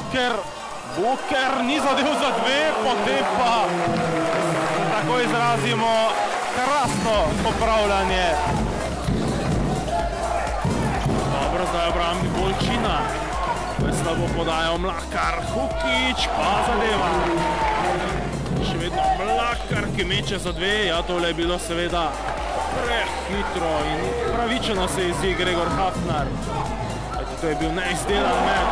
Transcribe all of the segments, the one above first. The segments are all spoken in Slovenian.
Buker ni zadev za dve, potem pa, tako izrazimo, krasno popravljanje. Dobro, zdaj obrambi Bolčina. Slabo podajo Mlakar, Hukić pa zadeva. Še vedno Mlakar, ki meče za dve. Ja, tole je bilo seveda prehitro in pravičeno se izzi Gregor Hafnar. To je bil neizdelan met.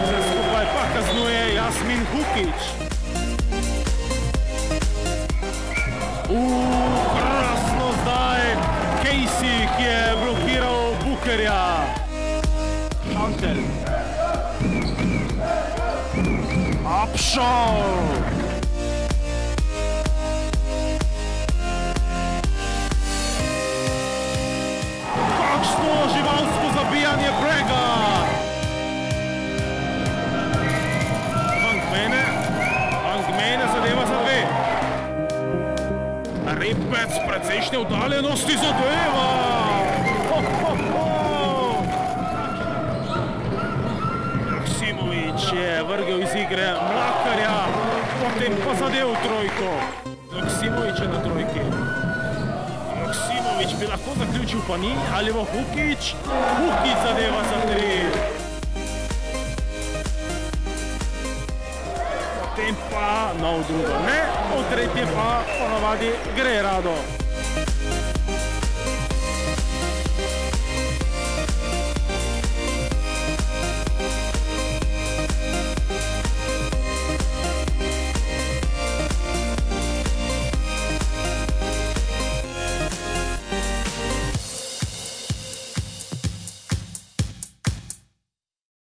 Vse skupaj pa kaznuje Jasmin Hukić. Krasno zdaj Casey, ki je blokiral Bukerja. Šantel. Apšal. Kakšno živalsko zabijanje Brega. Vangmene zadeva za dve. Repec precejšnje udaljenosti zadeva. Maksimović je vrgel iz igre Mlakarja, potem pa zadev trojko. Maksimović je na trojki. Maksimović bi lahko zaključil, pa ni, ali bo Hukić? Hukić zadeva za tri. Potem pa nov drugo ne, v tretje pa ponovadi gre Rado.